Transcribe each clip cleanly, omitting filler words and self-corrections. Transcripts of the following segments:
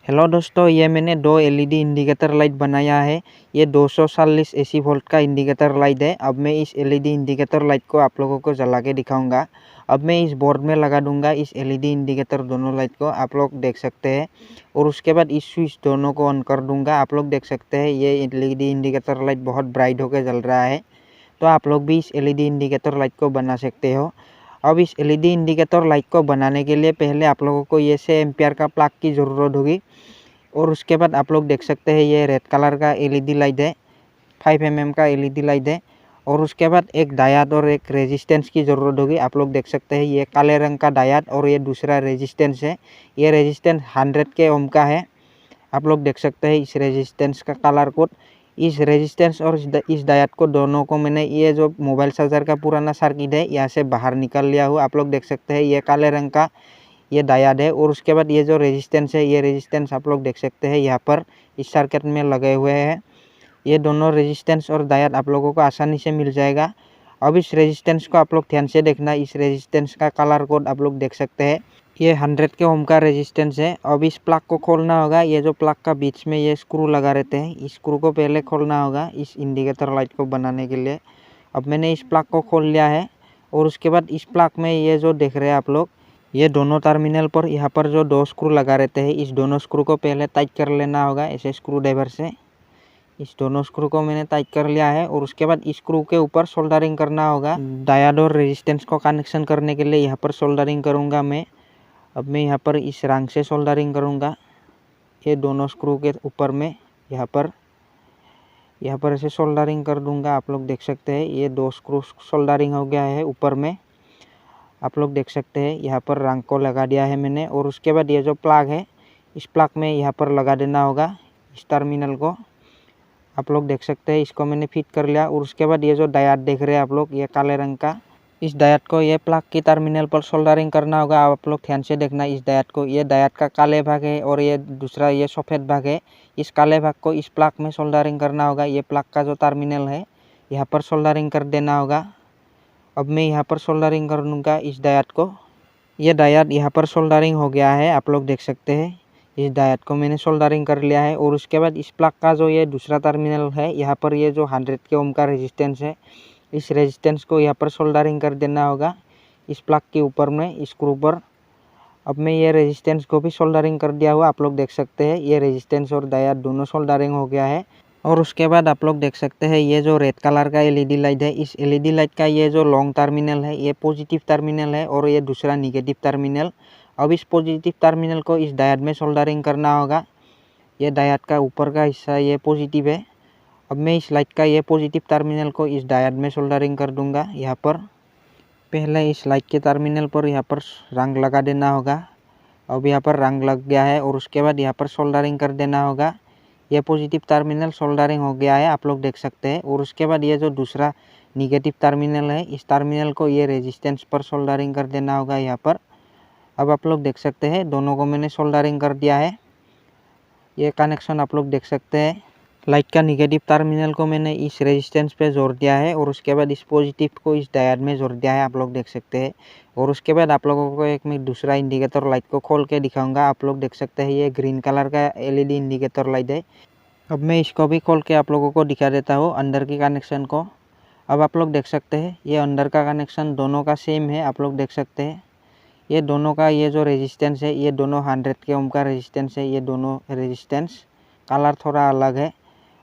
Hello दोस्तों, ये मैंने दो एलईडी इंडिकेटर लाइट बनाया है। ये 240 एसी वोल्ट का इंडिकेटर लाइट है। अब मैं इस एलईडी इंडिकेटर लाइट को आप लोगों को जला के दिखाऊंगा। अब मैं इस बोर्ड में लगा दूंगा इस एलईडी इंडिकेटर दोनों लाइट को, आप लोग देख सकते हैं। और उसके बाद इस स्विच दोनों को ऑन कर दूंगा। आप लोग देख सकते हैं ये एलईडी इंडिकेटर लाइट बहुत ब्राइट होकर जल रहा है। तो आप लोग भी इस एलईडी इंडिकेटर लाइट को बना सकते हो। अब इस एलईडी इंडिकेटर लाइट को बनाने के लिए पहले आप लोगों को ये 6 एम्पियर का प्लग की ज़रूरत होगी। और उसके बाद आप लोग देख सकते हैं ये रेड कलर का एलईडी लाइट है, 5 mm का एलईडी लाइट है। और उसके बाद एक डायोड और एक रेजिस्टेंस की ज़रूरत होगी। आप लोग देख सकते हैं ये काले रंग का डायोड और ये दूसरा रेजिस्टेंस है। ये रेजिस्टेंस 100 के ओम का है। आप लोग देख सकते हैं इस रेजिस्टेंस का कलर कोड। इस रेजिस्टेंस और इस डायोड को दोनों को मैंने ये जो मोबाइल चार्जर का पुराना सर्किट है यहाँ से बाहर निकाल लिया हूँ। आप लोग देख सकते हैं ये काले रंग का ये डायोड है। और उसके बाद ये जो रेजिस्टेंस है, ये रेजिस्टेंस आप लोग देख सकते हैं यहाँ पर इस सर्किट में लगे हुए हैं। ये दोनों रेजिस्टेंस और डायोड आप लोगों को आसानी से मिल जाएगा। अब इस रेजिस्टेंस को आप लोग ध्यान से देखना। इस रेजिस्टेंस का कलर कोड आप लोग देख सकते हैं, ये 100 के ओम का रेजिस्टेंस है। अब इस प्लग को खोलना होगा। ये जो प्लग का बीच में ये स्क्रू लगा रहते हैं, इस स्क्रू को पहले खोलना होगा इस इंडिकेटर लाइट को बनाने के लिए। अब मैंने इस प्लग को खोल लिया है। और उसके बाद इस प्लग में ये जो देख रहे हैं आप लोग, ये दोनों टर्मिनल पर यहाँ पर जो दो स्क्रू लगा रहते हैं, इस दोनों स्क्रू को पहले टाइट कर लेना होगा ऐसे स्क्रू ड्राइवर से। इस दोनों स्क्रू को मैंने टाइट कर लिया है। और उसके बाद इस स्क्रू के ऊपर सोल्डरिंग करना होगा। डायोड और रेजिस्टेंस को कनेक्शन करने के लिए यहाँ पर सोल्डरिंग करूँगा मैं। अब मैं यहाँ पर इस रंग से सोल्डरिंग करूँगा ये दोनों स्क्रू के ऊपर में। यहाँ पर ऐसे सोल्डरिंग कर दूँगा। आप लोग देख सकते हैं ये दो स्क्रू सोल्डरिंग हो गया है ऊपर में। आप लोग देख सकते हैं यहाँ पर रंग को लगा दिया है मैंने। और उसके बाद ये जो प्लग है, इस प्लग में यहाँ पर लगा देना होगा इस टर्मिनल को। आप लोग देख सकते हैं इसको मैंने फिट कर लिया। और उसके बाद ये जो डायोड देख रहे हैं आप लोग, ये काले रंग का, इस डायोड को ये प्लग की टर्मिनल पर सोल्डरिंग करना होगा। आप लोग ध्यान से देखना इस डायोड को। ये डायोड का काले भाग है और ये दूसरा ये सफ़ेद भाग है। इस काले भाग को इस प्लग में सोल्डरिंग करना होगा। ये प्लग का जो टर्मिनल है यहाँ पर सोल्डरिंग कर देना होगा। अब मैं यहाँ पर सोल्डरिंग कर दूँगा इस डायोड को। ये डायोड यहाँ पर सोल्डरिंग हो गया है। आप लोग देख सकते हैं इस डायोड को मैंने सोल्डरिंग कर लिया है। और उसके बाद इस प्लग का जो ये दूसरा टर्मिनल है, यहाँ पर ये जो 100 के ओम का रेजिस्टेंस है, इस रेजिस्टेंस को यहाँ पर सोल्डरिंग कर देना होगा इस प्लग के ऊपर में स्क्रू पर। अब मैं ये रेजिस्टेंस को भी सोल्डरिंग कर दिया हुआ। आप लोग देख सकते हैं ये रेजिस्टेंस और डायोड दोनों सोल्डरिंग हो गया है। और उसके बाद आप लोग देख सकते हैं ये जो रेड कलर का एलईडी लाइट है, इस एलईडी लाइट का ये जो लॉन्ग टर्मिनल है ये पॉजिटिव टर्मिनल है और ये दूसरा निगेटिव टर्मिनल। अब इस पॉजिटिव टर्मिनल को इस डायोड में सोल्डरिंग करना होगा। ये डायोड का ऊपर का हिस्सा ये पॉजिटिव है। अब मैं इस लाइट का ये पॉजिटिव टर्मिनल को इस डायोड में सोल्डरिंग कर दूंगा। यहाँ पर पहले इस लाइट के टर्मिनल पर यहाँ पर रंग लगा देना होगा। अब यहाँ पर रंग लग गया है। और उसके बाद यहाँ पर सोल्डरिंग कर देना होगा। ये पॉजिटिव टर्मिनल सोल्डरिंग हो गया है, आप लोग देख सकते हैं। और उसके बाद ये जो दूसरा निगेटिव टर्मिनल है, इस टर्मिनल को ये रेजिस्टेंस पर सोल्डरिंग कर देना होगा यहाँ पर। अब आप लोग देख सकते हैं दोनों को मैंने सोल्डरिंग कर दिया है। ये कनेक्शन आप लोग देख सकते हैं। लाइट का निगेटिव टर्मिनल को मैंने इस रेजिस्टेंस पे जोड़ दिया है। और उसके बाद इस पॉजिटिव को इस डायोड में जोड़ दिया है, आप लोग देख सकते हैं। और उसके बाद आप लोगों को एक मैं दूसरा इंडिकेटर लाइट को खोल के दिखाऊंगा। आप लोग देख सकते हैं ये ग्रीन कलर का एलईडी इंडिकेटर लाइट है। अब मैं इसको भी खोल के आप लोगों को दिखा देता हूँ अंदर की कनेक्शन को। अब आप लोग देख सकते हैं ये अंदर का कनेक्शन दोनों का सेम है। आप लोग देख सकते हैं ये दोनों का ये जो रेजिस्टेंस है, ये दोनों 100 के ओम का रेजिस्टेंस है। ये दोनों रेजिस्टेंस कलर थोड़ा अलग है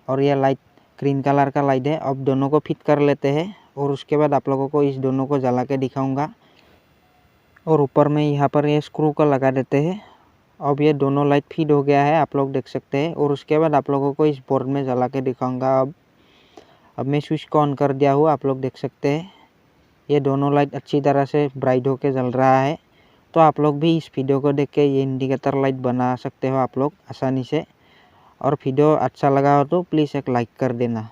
और ये लाइट ग्रीन कलर का लाइट है। अब दोनों को फिट कर लेते हैं। और उसके बाद आप लोगों को इस दोनों को जला के दिखाऊंगा। और ऊपर में यहाँ पर ये स्क्रू को लगा देते हैं। अब ये दोनों लाइट फिट हो गया है, आप लोग देख सकते हैं। और उसके बाद आप लोगों को इस बोर्ड में जला के दिखाऊंगा। अब मैं स्विच को ऑन कर दिया हूँ, आप लोग देख सकते हैं ये दोनों लाइट अच्छी तरह से ब्राइट होके जल रहा है। तो आप लोग भी इस वीडियो को देख के ये इंडिकेटर लाइट बना सकते हो आप लोग आसानी से। और वीडियो अच्छा लगा हो तो प्लीज़ एक लाइक कर देना।